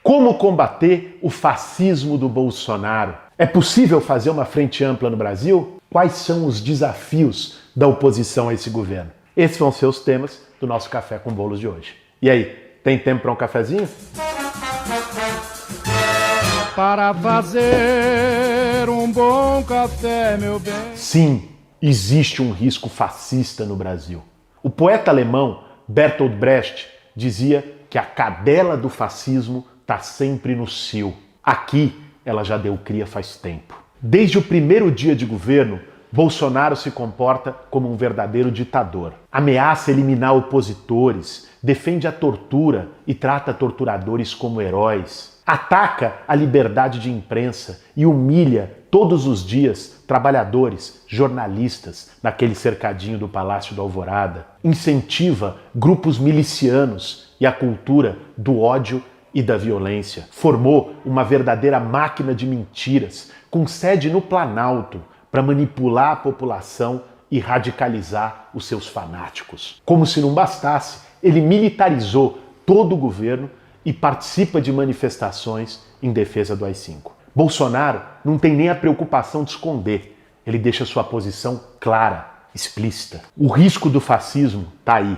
Como combater o fascismo do Bolsonaro? É possível fazer uma frente ampla no Brasil? Quais são os desafios da oposição a esse governo? Esses vão ser os temas do nosso Café com Bolos de hoje. E aí, tem tempo para um cafezinho? Para fazer um bom café, meu bem. Sim, existe um risco fascista no Brasil. O poeta alemão Bertolt Brecht dizia que a cadela do fascismo está sempre no cio. Aqui, ela já deu cria faz tempo. Desde o primeiro dia de governo, Bolsonaro se comporta como um verdadeiro ditador. Ameaça eliminar opositores, defende a tortura e trata torturadores como heróis. Ataca a liberdade de imprensa e humilha todos os dias trabalhadores, jornalistas, naquele cercadinho do Palácio da Alvorada. Incentiva grupos milicianos e a cultura do ódio e da violência. Formou uma verdadeira máquina de mentiras, com sede no Planalto, para manipular a população e radicalizar os seus fanáticos. Como se não bastasse, ele militarizou todo o governo e participa de manifestações em defesa do AI-5. Bolsonaro não tem nem a preocupação de esconder. Ele deixa sua posição clara, explícita. O risco do fascismo está aí.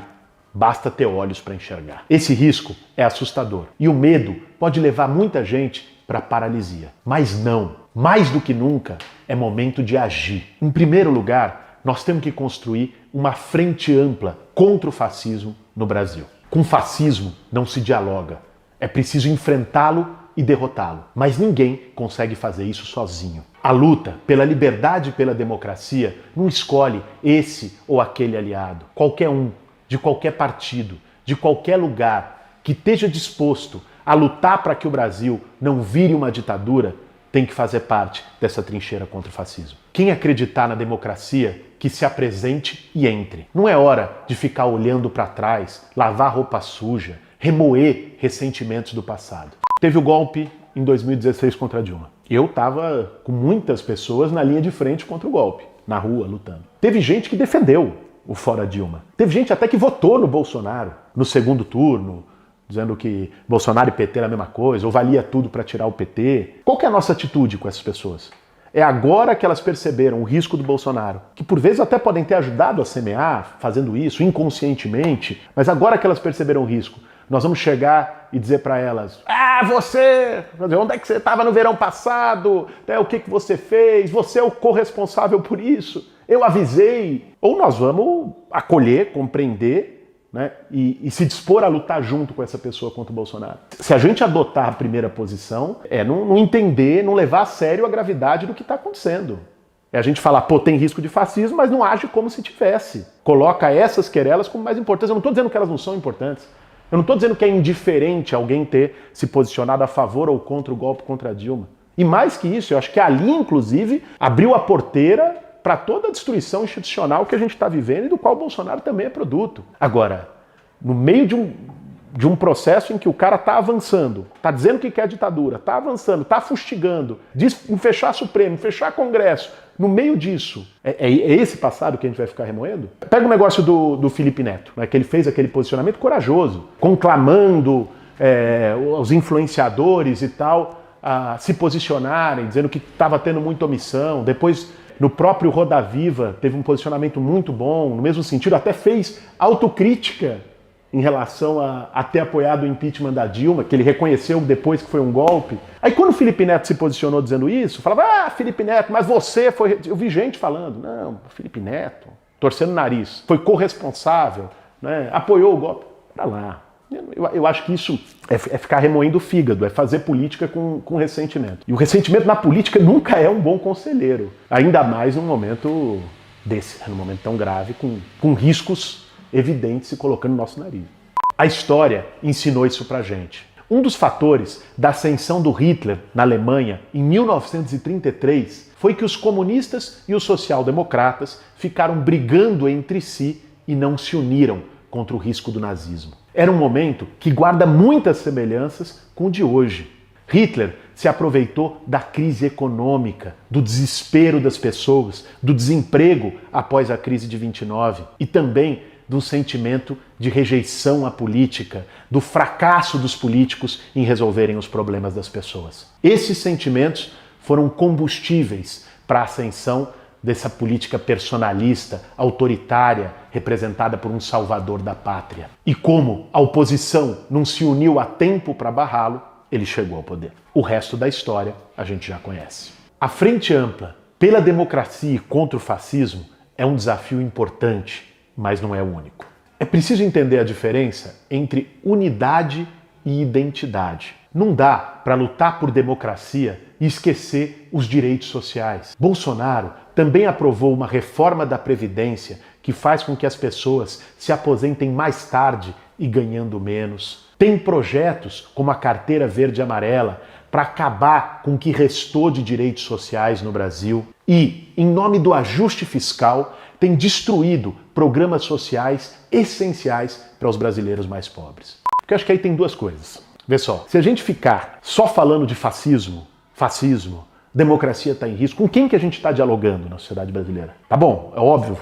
Basta ter olhos para enxergar. Esse risco é assustador. E o medo pode levar muita gente para paralisia. Mas não. Mais do que nunca, é momento de agir. Em primeiro lugar, nós temos que construir uma frente ampla contra o fascismo no Brasil. Com fascismo não se dialoga. É preciso enfrentá-lo e derrotá-lo. Mas ninguém consegue fazer isso sozinho. A luta pela liberdade e pela democracia não escolhe esse ou aquele aliado. Qualquer um, de qualquer partido, de qualquer lugar que esteja disposto a lutar para que o Brasil não vire uma ditadura, tem que fazer parte dessa trincheira contra o fascismo. Quem acreditar na democracia, que se apresente e entre. Não é hora de ficar olhando para trás, lavar roupa suja, remoer ressentimentos do passado. Teve o golpe em 2016 contra Dilma. Eu estava com muitas pessoas na linha de frente contra o golpe, na rua, lutando. Teve gente que defendeu o fora Dilma. Teve gente até que votou no Bolsonaro no segundo turno, dizendo que Bolsonaro e PT era a mesma coisa, ou valia tudo para tirar o PT. Qual que é a nossa atitude com essas pessoas? É agora que elas perceberam o risco do Bolsonaro, que por vezes até podem ter ajudado a semear, fazendo isso inconscientemente, mas agora que elas perceberam o risco, nós vamos chegar e dizer para elas: você, onde é que você estava no verão passado? O que você fez? Você é o corresponsável por isso. Eu avisei. Ou nós vamos acolher, compreender, né, e se dispor a lutar junto com essa pessoa contra o Bolsonaro. Se a gente adotar a primeira posição, é não entender, não levar a sério a gravidade do que está acontecendo. É a gente falar, tem risco de fascismo, mas não age como se tivesse. Coloca essas querelas como mais importantes. Eu não estou dizendo que elas não são importantes. Eu não estou dizendo que é indiferente alguém ter se posicionado a favor ou contra o golpe contra a Dilma. E mais que isso, eu acho que ali, inclusive, abriu a porteira para toda a destruição institucional que a gente está vivendo e do qual o Bolsonaro também é produto. Agora, no meio de um processo em que o cara está avançando, está dizendo que quer ditadura, está avançando, está fustigando, diz em fechar Supremo, em fechar Congresso, no meio disso, é esse passado que a gente vai ficar remoendo? Pega o negócio do Felipe Neto, né, que ele fez aquele posicionamento corajoso, conclamando os influenciadores e tal a se posicionarem, dizendo que estava tendo muita omissão. Depois, no próprio Roda Viva, teve um posicionamento muito bom, no mesmo sentido, até fez autocrítica em relação a ter apoiado o impeachment da Dilma, que ele reconheceu depois que foi um golpe. Aí quando o Felipe Neto se posicionou dizendo isso, falava, Felipe Neto, mas você foi... Eu vi gente falando, não, Felipe Neto, torcendo o nariz, foi corresponsável, né, apoiou o golpe. Pra lá. Eu acho que isso é ficar remoendo o fígado, é fazer política com ressentimento. E o ressentimento na política nunca é um bom conselheiro, ainda mais num momento desse, num momento tão grave, com riscos evidentes se colocando no nosso nariz. A história ensinou isso pra gente. Um dos fatores da ascensão do Hitler na Alemanha em 1933 foi que os comunistas e os social-democratas ficaram brigando entre si e não se uniram contra o risco do nazismo. Era um momento que guarda muitas semelhanças com o de hoje. Hitler se aproveitou da crise econômica, do desespero das pessoas, do desemprego após a crise de 29 e também de um sentimento de rejeição à política, do fracasso dos políticos em resolverem os problemas das pessoas. Esses sentimentos foram combustíveis para a ascensão dessa política personalista, autoritária, representada por um salvador da pátria. E como a oposição não se uniu a tempo para barrá-lo, ele chegou ao poder. O resto da história a gente já conhece. A Frente Ampla pela democracia e contra o fascismo é um desafio importante, mas não é o único. É preciso entender a diferença entre unidade e identidade. Não dá para lutar por democracia e esquecer os direitos sociais. Bolsonaro também aprovou uma reforma da Previdência que faz com que as pessoas se aposentem mais tarde e ganhando menos. Tem projetos como a Carteira Verde e Amarela para acabar com o que restou de direitos sociais no Brasil. E, em nome do ajuste fiscal, tem destruído programas sociais essenciais para os brasileiros mais pobres. Porque eu acho que aí tem duas coisas. Vê só, se a gente ficar só falando de fascismo, democracia está em risco, com quem que a gente está dialogando na sociedade brasileira? Tá bom, é óbvio,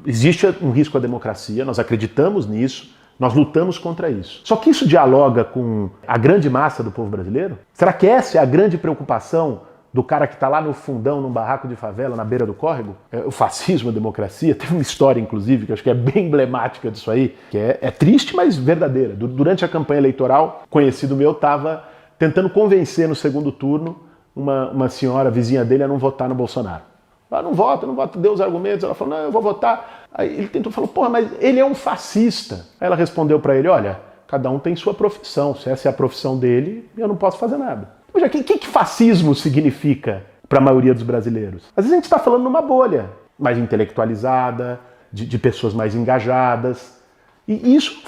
existe um risco à democracia, nós acreditamos nisso, nós lutamos contra isso. Só que isso dialoga com a grande massa do povo brasileiro? Será que essa é a grande preocupação do cara que está lá no fundão, num barraco de favela, na beira do córrego? O fascismo, a democracia. Teve uma história, inclusive, que eu acho que é bem emblemática disso aí, que é triste, mas verdadeira. Durante a campanha eleitoral, conhecido meu estava tentando convencer no segundo turno uma senhora vizinha dele a não votar no Bolsonaro. Ela não vota, deu os argumentos, ela falou, não, eu vou votar. Aí ele tentou, falou, porra, mas ele é um fascista. Aí ela respondeu para ele, olha, cada um tem sua profissão, se essa é a profissão dele, eu não posso fazer nada. O que fascismo significa para a maioria dos brasileiros? Às vezes a gente está falando numa bolha mais intelectualizada, de pessoas mais engajadas. E isso,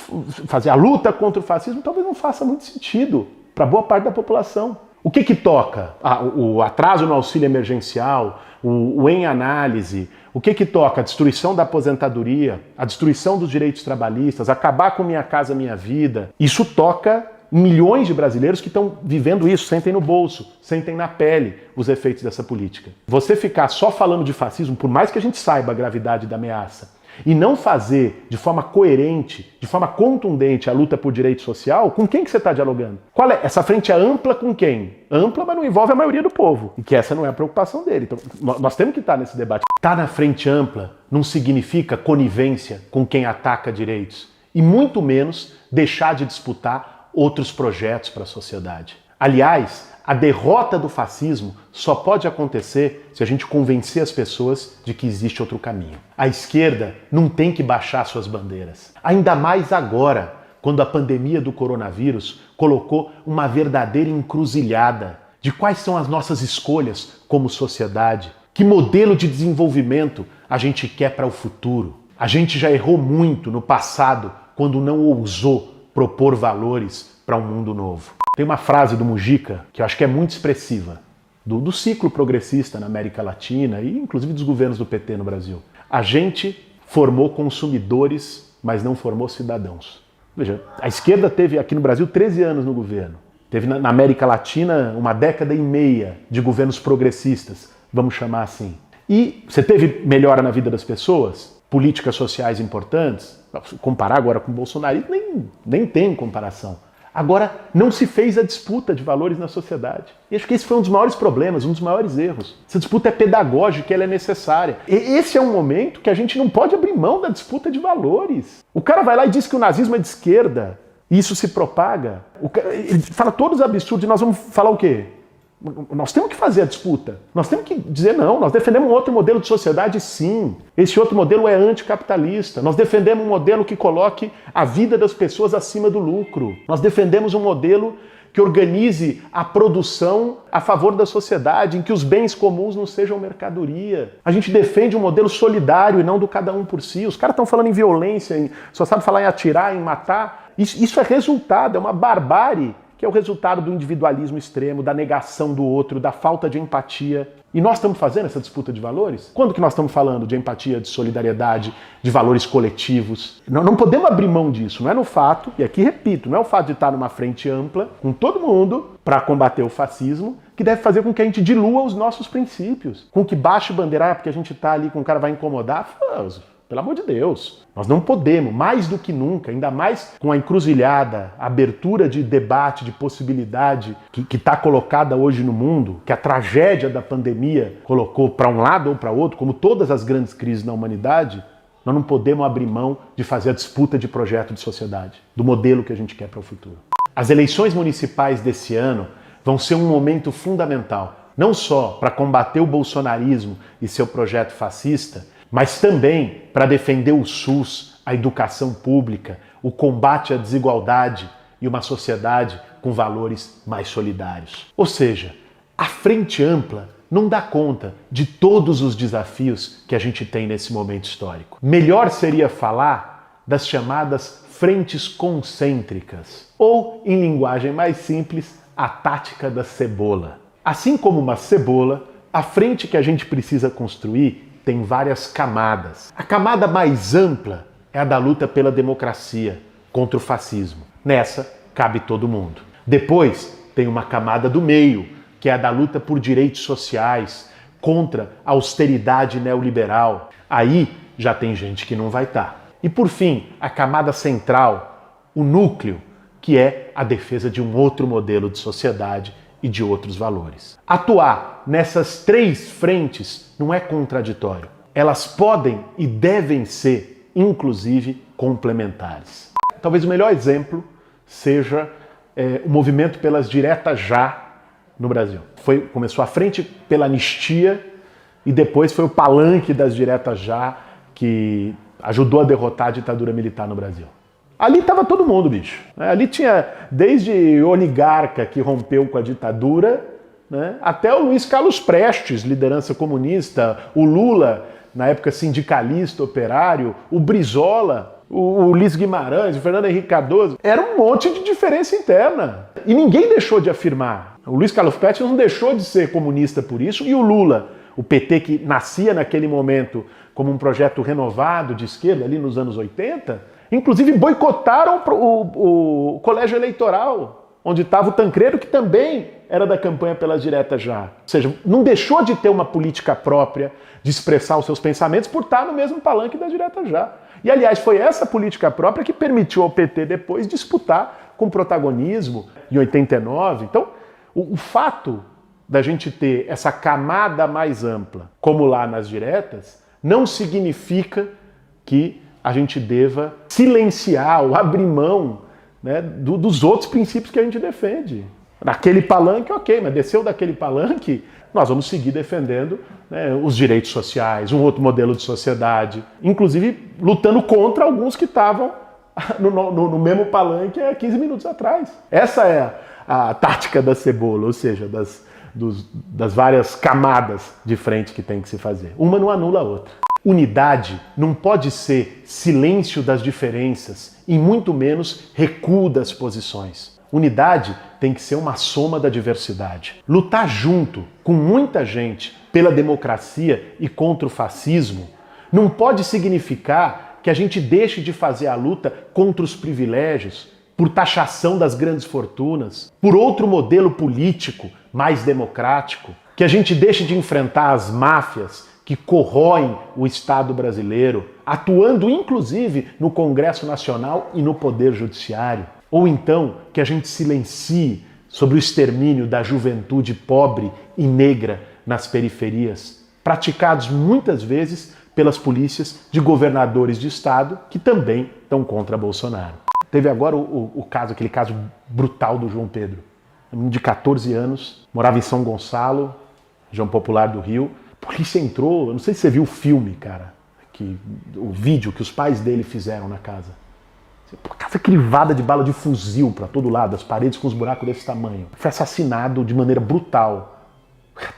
fazer a luta contra o fascismo, talvez não faça muito sentido para boa parte da população. O que toca? O atraso no auxílio emergencial, o em análise. O que toca? A destruição da aposentadoria, a destruição dos direitos trabalhistas, acabar com Minha Casa Minha Vida. Isso toca milhões de brasileiros que estão vivendo isso, sentem no bolso, sentem na pele os efeitos dessa política. Você ficar só falando de fascismo, por mais que a gente saiba a gravidade da ameaça, e não fazer de forma coerente, de forma contundente a luta por direito social, com quem que você está dialogando? Qual é? Essa frente é ampla com quem? Ampla, mas não envolve a maioria do povo. E que essa não é a preocupação dele. Então, nós temos que estar nesse debate. Estar na frente ampla não significa conivência com quem ataca direitos. E muito menos deixar de disputar outros projetos para a sociedade. Aliás, a derrota do fascismo só pode acontecer se a gente convencer as pessoas de que existe outro caminho. A esquerda não tem que baixar suas bandeiras. Ainda mais agora, quando a pandemia do coronavírus colocou uma verdadeira encruzilhada de quais são as nossas escolhas como sociedade, que modelo de desenvolvimento a gente quer para o futuro. A gente já errou muito no passado quando não ousou propor valores para um mundo novo. Tem uma frase do Mujica que eu acho que é muito expressiva, do ciclo progressista na América Latina e inclusive dos governos do PT no Brasil. A gente formou consumidores, mas não formou cidadãos. Veja, a esquerda teve aqui no Brasil 13 anos no governo. Teve na América Latina uma década e meia de governos progressistas, vamos chamar assim. E você teve melhora na vida das pessoas? Políticas sociais importantes? Comparar agora com o Bolsonaro, nem tem comparação. Agora, não se fez a disputa de valores na sociedade. E acho que esse foi um dos maiores problemas, um dos maiores erros. Essa disputa é pedagógica, ela é necessária. E esse é um momento que a gente não pode abrir mão da disputa de valores. O cara vai lá e diz que o nazismo é de esquerda, e isso se propaga. Ele fala todos os absurdos, e nós vamos falar o quê? Nós temos que fazer a disputa. Nós temos que dizer não, nós defendemos um outro modelo de sociedade, sim. Esse outro modelo é anticapitalista. Nós defendemos um modelo que coloque a vida das pessoas acima do lucro. Nós defendemos um modelo que organize a produção a favor da sociedade, em que os bens comuns não sejam mercadoria. A gente defende um modelo solidário e não do cada um por si. Os caras estão falando em violência, só sabem falar em atirar, em matar. Isso é resultado, é uma barbárie, que é o resultado do individualismo extremo, da negação do outro, da falta de empatia. E nós estamos fazendo essa disputa de valores? Quando que nós estamos falando de empatia, de solidariedade, de valores coletivos? Não podemos abrir mão disso, não é no fato, e aqui repito, não é o fato de estar numa frente ampla, com todo mundo, para combater o fascismo, que deve fazer com que a gente dilua os nossos princípios, com que baixe bandeira, porque a gente está ali, com o cara vai incomodar. Pelo amor de Deus. Nós não podemos, mais do que nunca, ainda mais com a encruzilhada, a abertura de debate, de possibilidade que está colocada hoje no mundo, que a tragédia da pandemia colocou para um lado ou para outro, como todas as grandes crises na humanidade, nós não podemos abrir mão de fazer a disputa de projeto de sociedade, do modelo que a gente quer para o futuro. As eleições municipais desse ano vão ser um momento fundamental, não só para combater o bolsonarismo e seu projeto fascista, mas também para defender o SUS, a educação pública, o combate à desigualdade e uma sociedade com valores mais solidários. Ou seja, a Frente Ampla não dá conta de todos os desafios que a gente tem nesse momento histórico. Melhor seria falar das chamadas frentes concêntricas, ou, em linguagem mais simples, a tática da cebola. Assim como uma cebola, a frente que a gente precisa construir tem várias camadas. A camada mais ampla é a da luta pela democracia, contra o fascismo. Nessa, cabe todo mundo. Depois, tem uma camada do meio, que é a da luta por direitos sociais, contra a austeridade neoliberal. Aí já tem gente que não vai estar. E por fim, a camada central, o núcleo, que é a defesa de um outro modelo de sociedade e de outros valores. Atuar nessas três frentes não é contraditório. Elas podem e devem ser, inclusive, complementares. Talvez o melhor exemplo seja o movimento pelas diretas já no Brasil. Começou a frente pela anistia e depois foi o palanque das diretas já que ajudou a derrotar a ditadura militar no Brasil. Ali estava todo mundo, bicho. Ali tinha desde oligarca que rompeu com a ditadura, né, até o Luiz Carlos Prestes, liderança comunista, o Lula, na época sindicalista, operário, o Brizola, o Ulisses Guimarães, o Fernando Henrique Cardoso. Era um monte de diferença interna. E ninguém deixou de afirmar. O Luiz Carlos Prestes não deixou de ser comunista por isso, e o Lula, o PT que nascia naquele momento como um projeto renovado de esquerda, ali nos anos 80, inclusive boicotaram o colégio eleitoral, onde estava o Tancredo, que também era da campanha pelas diretas já. Ou seja, não deixou de ter uma política própria, de expressar os seus pensamentos por estar no mesmo palanque das diretas já. E, aliás, foi essa política própria que permitiu ao PT depois disputar com protagonismo em 89. Então, o fato da gente ter essa camada mais ampla, como lá nas diretas, não significa que a gente deva silenciar ou abrir mão, né, dos outros princípios que a gente defende. Naquele palanque, ok, mas desceu daquele palanque, nós vamos seguir defendendo, né, os direitos sociais, um outro modelo de sociedade, inclusive lutando contra alguns que estavam no mesmo palanque há 15 minutos atrás. Essa é a tática da cebola, ou seja, das várias camadas de frente que tem que se fazer. Uma não anula a outra. Unidade não pode ser silêncio das diferenças e muito menos recuo das posições. Unidade tem que ser uma soma da diversidade. Lutar junto com muita gente pela democracia e contra o fascismo não pode significar que a gente deixe de fazer a luta contra os privilégios, por taxação das grandes fortunas, por outro modelo político mais democrático, que a gente deixe de enfrentar as máfias que corroem o Estado brasileiro, atuando inclusive no Congresso Nacional e no Poder Judiciário. Ou então que a gente silencie sobre o extermínio da juventude pobre e negra nas periferias, praticados muitas vezes pelas polícias de governadores de Estado que também estão contra Bolsonaro. Teve agora aquele caso brutal do João Pedro, um menino de 14 anos, morava em São Gonçalo, região popular do Rio. A polícia entrou, eu não sei se você viu o filme, cara, o vídeo que os pais dele fizeram na casa. A casa crivada de bala de fuzil para todo lado, as paredes com os buracos desse tamanho. Foi assassinado de maneira brutal.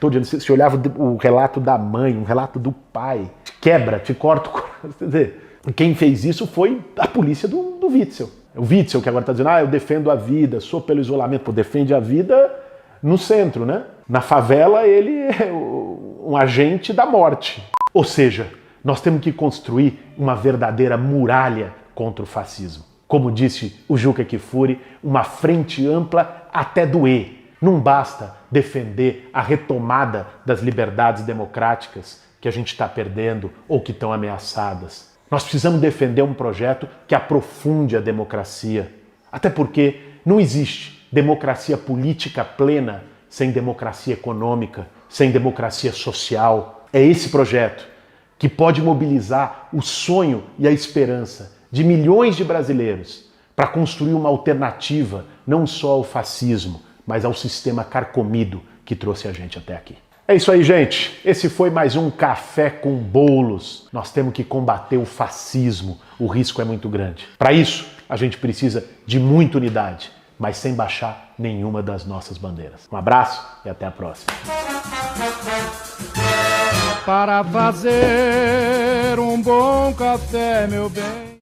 Todo dia, você olhava o relato da mãe, o relato do pai, te quebra, te corta o coração. Quer dizer, quem fez isso foi a polícia do Witzel. O Witzel que agora está dizendo, eu defendo a vida, sou pelo isolamento. Pô, defende a vida no centro, né? Na favela ele é um agente da morte. Ou seja, nós temos que construir uma verdadeira muralha contra o fascismo. Como disse o Juca Kfouri, uma frente ampla até doer. Não basta defender a retomada das liberdades democráticas que a gente está perdendo ou que estão ameaçadas. Nós precisamos defender um projeto que aprofunde a democracia. Até porque não existe democracia política plena sem democracia econômica, sem democracia social. É esse projeto que pode mobilizar o sonho e a esperança de milhões de brasileiros para construir uma alternativa não só ao fascismo, mas ao sistema carcomido que trouxe a gente até aqui. É isso aí, gente. Esse foi mais um Café com Bolos. Nós temos que combater o fascismo. O risco é muito grande. Para isso, a gente precisa de muita unidade, mas sem baixar nenhuma das nossas bandeiras. Um abraço e até a próxima. Para fazer um bom café, meu bem.